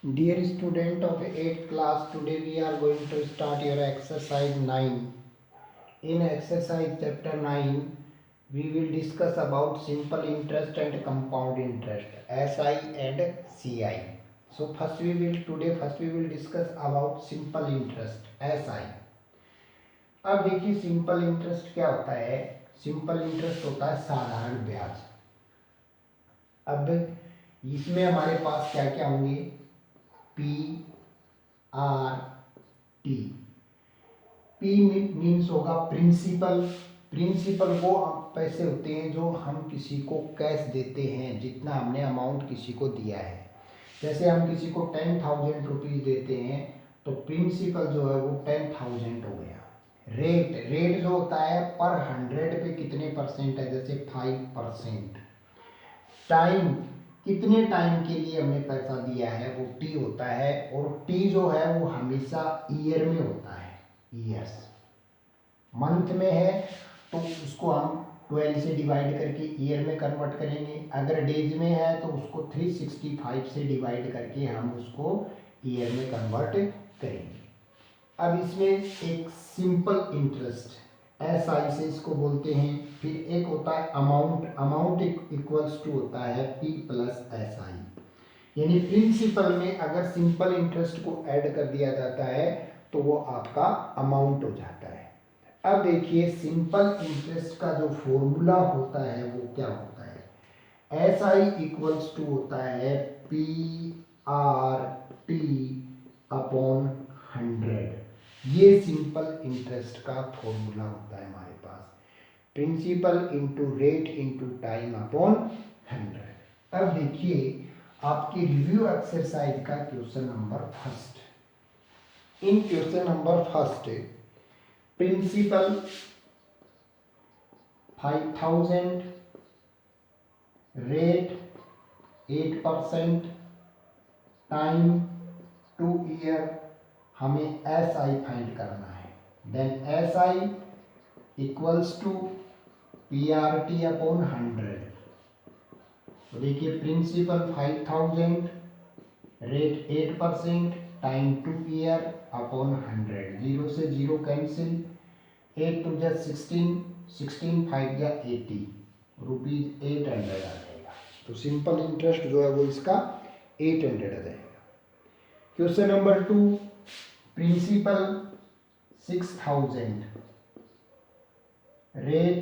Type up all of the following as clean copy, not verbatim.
Dear student of 8th class, today we are going to start your exercise 9. In exercise chapter 9, we will discuss about simple interest and compound interest, SI and CI. So first we will discuss about simple interest, SI. अब देखिए simple interest क्या होता है। Simple interest होता है साधारण ब्याज। अब इसमें हमारे पास क्या क्या होंगे, P R T. P means होगा प्रिंसिपल। प्रिंसिपल वो पैसे होते हैं जो हम किसी को कैश देते हैं, जितना हमने अमाउंट किसी को दिया है। जैसे हम किसी को 10,000 रुपीज़ देते हैं तो प्रिंसिपल जो है वो 10,000 हो गया। रेट रेट जो होता है पर 100 पे कितने परसेंट है, जैसे 5%। टाइम कितने टाइम के लिए हमने पैसा दिया है वो टी होता है, और टी जो है वो हमेशा ईयर में होता है, ईयर्स। मंथ में है तो उसको हम 12 से डिवाइड करके ईयर में कन्वर्ट करेंगे। अगर डेज में है तो उसको 365 से डिवाइड करके हम उसको ईयर में कन्वर्ट करेंगे। अब इसमें एक सिंपल इंटरेस्ट एस आई से इसको बोलते हैं। फिर एक होता है अमाउंट। अमाउंट इक्वल्स टू होता है पी प्लस एस आई। यानी प्रिंसिपल में अगर सिंपल इंटरेस्ट को ऐड कर दिया जाता है तो वो आपका अमाउंट हो जाता है। अब देखिए सिंपल इंटरेस्ट का जो फॉर्मूला होता है वो क्या होता है। एस आई इक्वल्स टू होता है पी आर टी अपॉन 100। ये सिंपल इंटरेस्ट का फॉर्मूला होता है हमारे पास। Principal into rate into time upon 100। अब देखिए आपकी रिव्यू एक्सरसाइज का question number first. In question number first principal 5,000, rate 8%, time 2 year, हमें एस आई फाइंड करना है। Then S I equals to P R T upon 100। तो देखिए principal 5,000, rate 8%, time 2 year upon 100। 0 से 0 कैंसिल, 8 टू जा 16, 16 5 जा 80, rupees 800 आ जाएगा। तो सिंपल इंटरेस्ट जो है वो इसका 800 आ जाएगा। Question number 2, principal 6,000, rate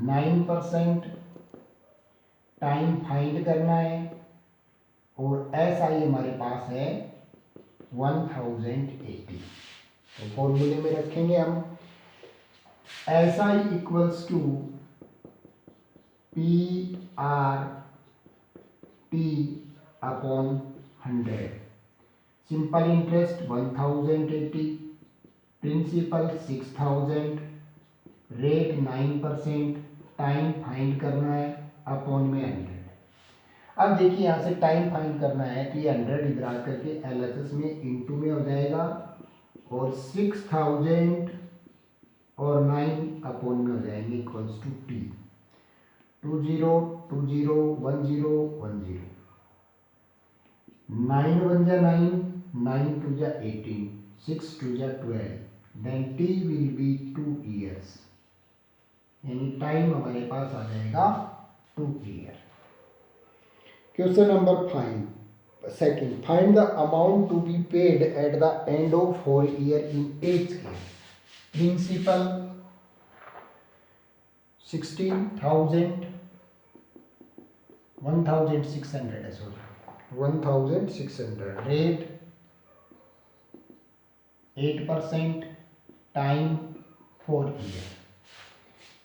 9%, time find करना है, और एस आई हमारे पास है 1080। तो फॉर्मूले में रखेंगे हम S I equals to P R T upon 100। Simple interest 1080, principal 6,000, rate 9%, time find करना है, अपॉन में 100। अब देखिए यहाँ से टाइम फाइंड करना है तो ये 100 इधर आ करके एलएचएस में इंटू में हो जाएगा, और 6,000 और 9 अपॉन में हो जाएंगे इक्वल्स टू टी। 20 20 10 10, 9 1 जा 9, 9 2 जा 18, 6 2 जा 12, then T will be 2 years. यानी टाइम हमारे पास आ जाएगा 2 year. Question number 5 second, find the amount to be paid at the end of 4 year in each case. Principal 16,000, 1,600 है, sorry 1,600, rate 8%, time 4 year.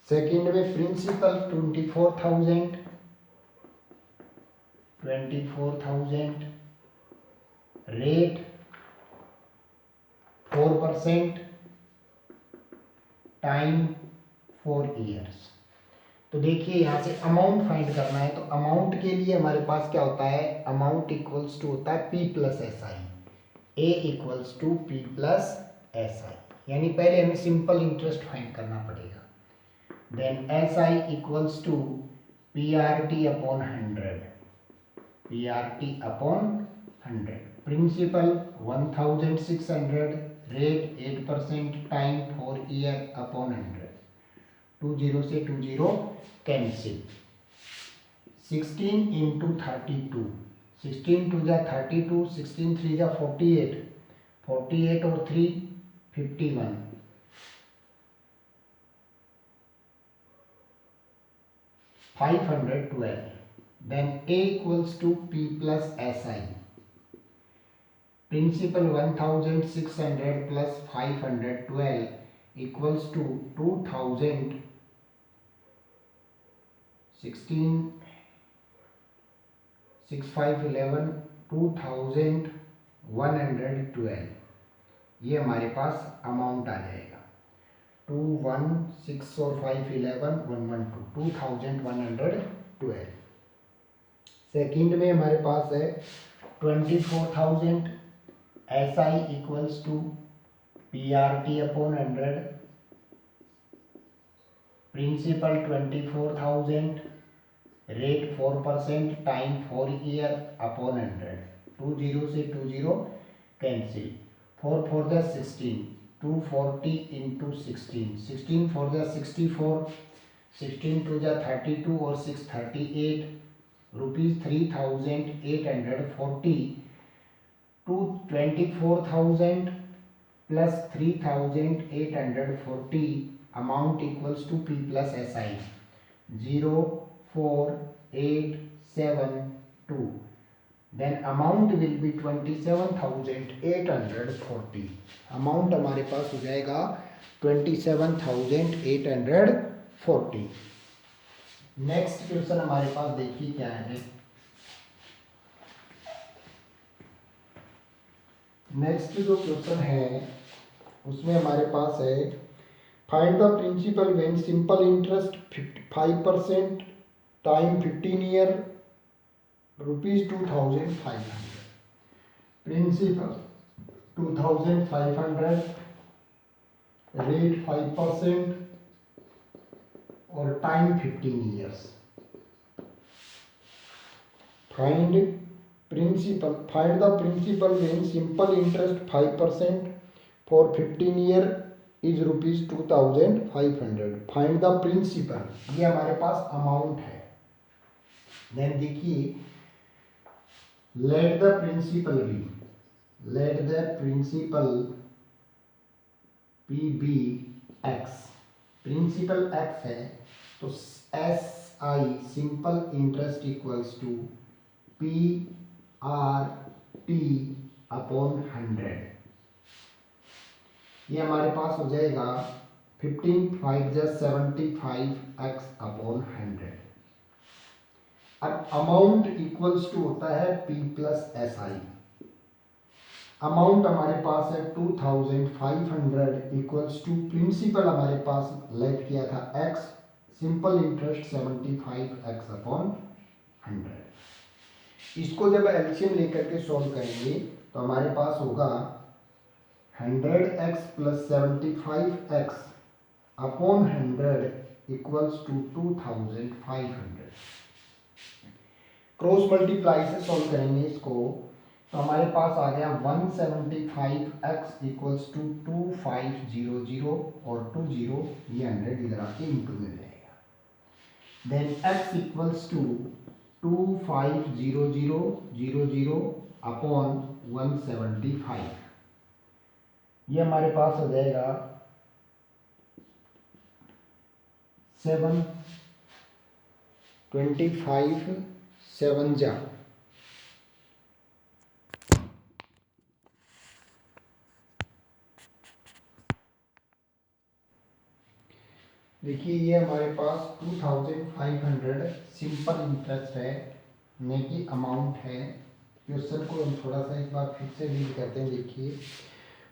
Second में प्रिंसिपल 24,000, 24,000, रेट 4%, टाइम 4 ईयर्स। तो देखिए यहाँ से अमाउंट फाइंड करना है, तो अमाउंट के लिए हमारे पास क्या होता है, अमाउंट इक्वल्स टू होता है P plus S I. A equals to P plus S I, यानी पहले हमें सिंपल इंटरेस्ट फाइंड करना पड़ेगा। Then S I equals to P R T upon 100, P R T upon 100. Principal 1600, rate 8%, time 4 year upon 100. 20 से 20 cancel. 16 into 32. 16 2 जा 32, 16 3 जा 48. 48 और 3 51. 512. Then A equals to P plus SI. Principal 1600 plus 512 equals to 2000. 16 6 5 11 2112. ये हमारे पास amount आ जाएगा. 2 1 6 और 5 11 112 2112. Second में हमारे पास है 24,000. SI equals to PRT upon 100. Principal 24,000, rate 4%, time 4 year upon 100. 20 से 20 cancel. 4 for the 16, 240 into 16. 16 for the 64, 16 to the 32 or 638. Rupees 3,840 to 24,000 plus 3,840 amount equals to P plus SI. 04872. Then amount will be 27,840. Amount हमारे पास हो जाएगा 27,840. Next question हमारे पास देखिए क्या है. Next जो question है उसमें हमारे पास है find the principal when simple interest 5%, time 15 year, ₹2,500. Principal 2,500, rate 5% और time 15 years. Find the principal when simple interest 5% for 15 year is ₹2,500. Find the principal, ये हमारे पास अमाउंट है. देन देखिए let the principal P be x. Principal x है तो SI simple interest equals to PRT upon 100. ये हमारे पास हो जाएगा 15 5 जा 75x अपॉन 100. अब अमाउंट इक्वल्स टू होता है P प्लस SI. अमाउंट हमारे पास है 2,500 इक्वल्स टू प्रिंसिपल हमारे पास लेट किया था x, simple interest 75x upon 100. इसको जब एलसीएम लेकर के सॉल्व करेंगे तो हमारे पास होगा 100x plus 75x upon 100 equals to 2,500. Cross multiply से सॉल्व करेंगे इसको तो हमारे पास आ गया 175x इक्वल्स टू 2500 और 20 ये 100 इधर आके इंटू में जाएगा. Then x equals to 2500 upon 175. ये हमारे पास हो जाएगा 725 7 जा. देखिए ये हमारे पास 2,500 सिंपल इंटरेस्ट है, ने की अमाउंट है. क्वेश्चन को हम थोड़ा सा एक बार फिर से रीड करते हैं. देखिए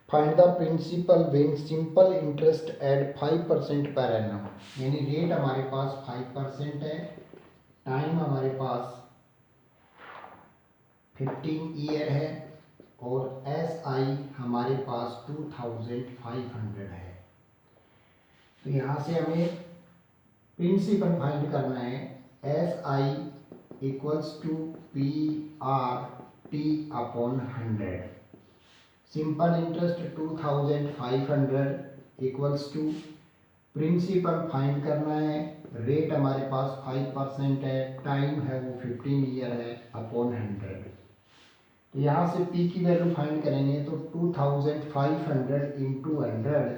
find the principal when simple interest at 5% per annum. यानी रेट हमारे पास 5% है, टाइम हमारे पास 15 ईयर है और SI हमारे पास 2,500 है. तो यहाँ से हमें प्रिंसिपल फाइंड करना है. SI equals to PR 50/100. Simple interest 2500 equals to, principal find करना है, रेट हमारे पास 5% है, टाइम है वो 15 ईयर है, अपॉन 100। तो यहाँ से P की वैल्यू फाइंड करेंगे तो 2500 इंटू 100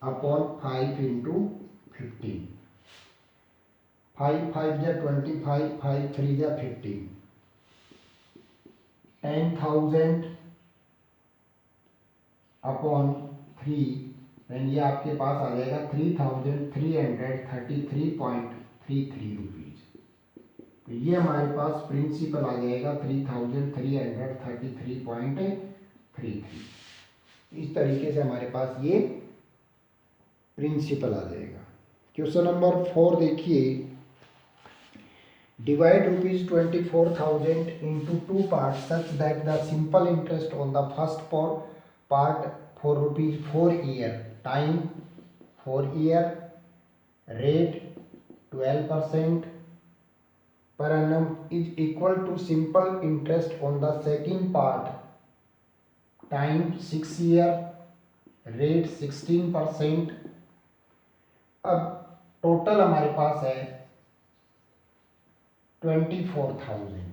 अपॉन 5 इंटू 15। 5 5 जा 25, 5 3 जा 15, 10,000 अपॉन 3, देन ये आपके पास आ जाएगा 3,333.33 रुपीज। तो ये हमारे पास प्रिंसिपल आ जाएगा 3,333.33। इस तरीके से हमारे पास ये प्रिंसिपल आ जाएगा। क्वेश्चन नंबर 4 देखिए, divide ₹24,000 into 2 parts such that the simple interest on the first part for ₹4 year, time 4 year, rate 12% per annum is equal to simple interest on the second part, time 6 year, rate 16%। अब total हमारे पास है 24,000,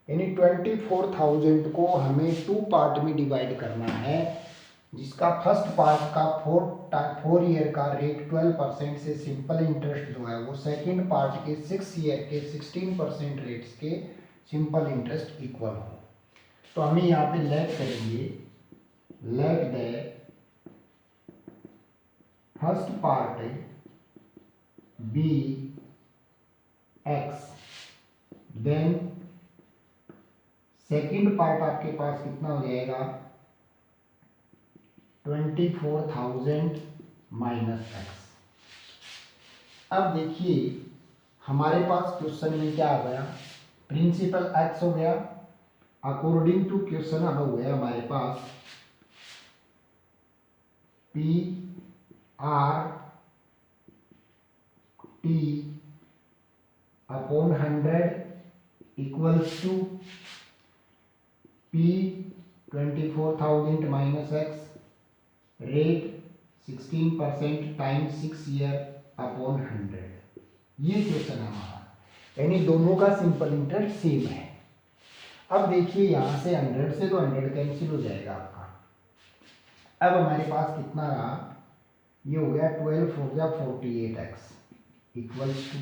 यानी 24,000 को हमें 2 part में divide करना है, जिसका फर्स्ट पार्ट का 4 ईयर का रेट 12% से सिंपल इंटरेस्ट जो है वो सेकंड पार्ट के 6 ईयर के 16% रेट्स के सिंपल इंटरेस्ट इक्वल हो। तो हमें यहाँ पे लेट करेंगे, let the first part be x, then second part आपके पास कितना हो जाएगा 24,000 माइनस एक्स। अब देखिए हमारे पास क्वेश्चन में क्या आ गया, प्रिंसिपल एक्स हो गया, अकॉर्डिंग टू क्वेश्चन अब हो गया हमारे पास P R T upon 100 equals to P 24,000 minus X, rate 16% time 6 year upon 100। ये क्वेश्चन है हमारा, यानी दोनों का सिंपल इंटरेस्ट सेम है। अब देखिए यहाँ से 100 से तो 100 कैंसिल हो जाएगा आपका। अब हमारे पास कितना रहा, ये हो गया 12 हो गया 48x इक्वल्स टू,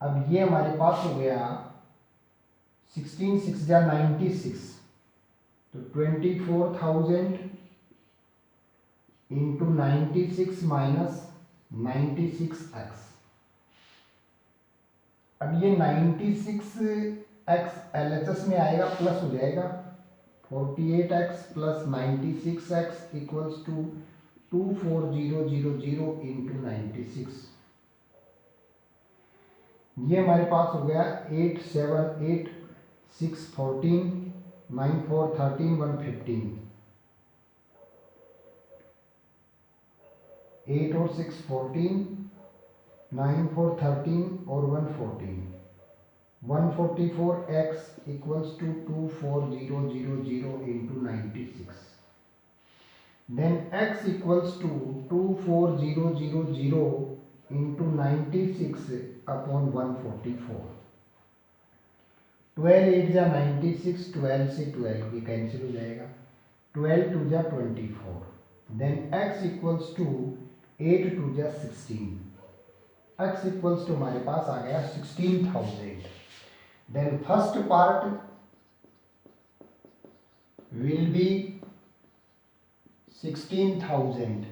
अब ये हमारे पास हो गया 16 6 जा 96, तो 24,000 इंटू 96 माइनस 96x। अब ये 96x LHS में आएगा, प्लस हो जाएगा 48x plus 96x equals to 24,000 into 96। ये हमारे पास हो गया 8 7 8 6 14 9 4 13 115, 8 और 6 14 9 4 13 और 114, 144x equals to 24,000 into 96, then x equals to 24,000 into 96 upon 144। 12 8 जा 96, 12 से 12 ये कैंसिल हो जाएगा, 12 2 जा 24, देन x इक्वल्स टू 8 2 जा 16, x इक्वल्स टू हमारे पास आ गया 16,000। Then first part will be 16,000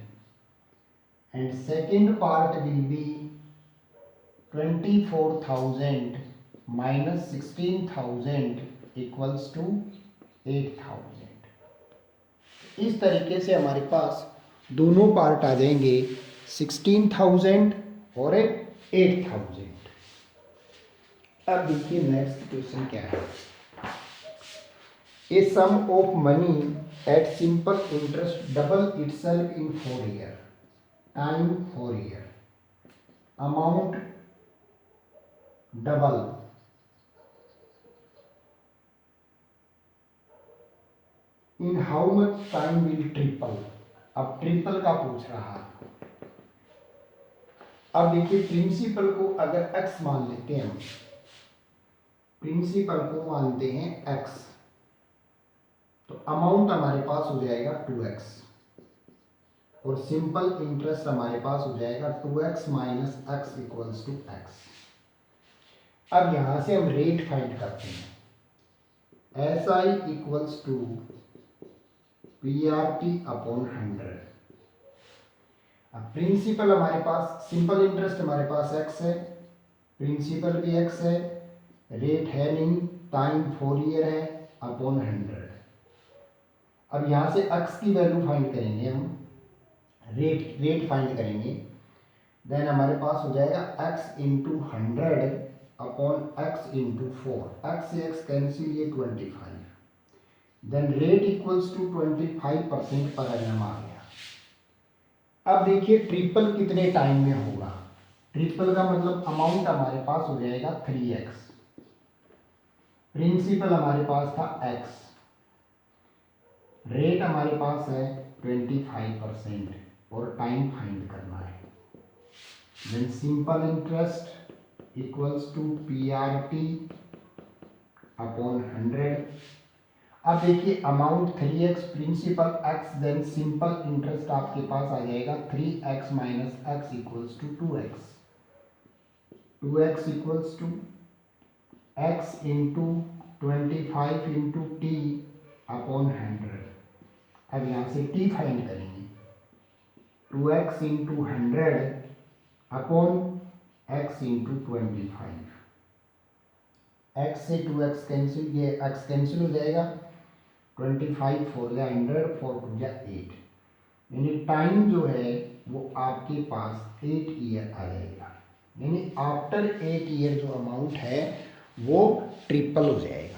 and second part will be 24,000 minus 16,000 equals to 8,000। इस तरीके से हमारे पास दोनों पार्ट आ जाएंगे 16,000 और 8,000। अब देखिए नेक्स्ट क्वेश्चन क्या है, a sum of money at simple interest double itself in 4 year, time 4 year, amount double in how much time will triple. अब ट्रिपल का पूछ रहा है। अब देखिए प्रिंसिपल को अगर x मान लेते हैं हम, प्रिंसिपल को मानते हैं x, तो अमाउंट हमारे पास हो जाएगा 2x और सिंपल इंटरेस्ट हमारे पास हो जाएगा 2x minus x equals to x. अब यहां से हम रेट फाइंड करते हैं। S I equals to P R T upon 100। अब प्रिंसिपल हमारे पास, सिंपल इंटरेस्ट हमारे पास x है, प्रिंसिपल भी x है, रेट है नहीं, टाइम 4 ईयर है, अपॉन 100। अब यहाँ से x की वैल्यू फाइंड करेंगे हम, रेट फाइंड करेंगे, देन हमारे पास हो जाएगा x into 100 upon x into 4। x से x कैंसिल, ये 25, then rate equals to 25% per annum आ गया। अब देखिए ट्रिपल कितने टाइम में होगा। ट्रिपल का मतलब अमाउंट हमारे पास हो जाएगा 3x, प्रिंसिपल हमारे पास था x, रेट हमारे पास है 25% और टाइम फाइंड करना है। Then simple interest equals to P R T upon 100। अब देखिए amount 3x, principal x, then simple interest आपके पास आ जाएगा 3x minus x equals to 2x। 2x equals to x into 25 into T upon 100। अब यहाँ से t फाइंड करेंगे, 2x into 100 upon x into 25। x से 2x कैंसिल, ये x कैंसिल हो जाएगा, 25 4 या 100, 4 2 या 8, यानी टाइम जो है वो आपके पास 8 ईयर आ जाएगा, यानी आफ्टर 8 ईयर जो अमाउंट है वो ट्रिपल हो जाएगा।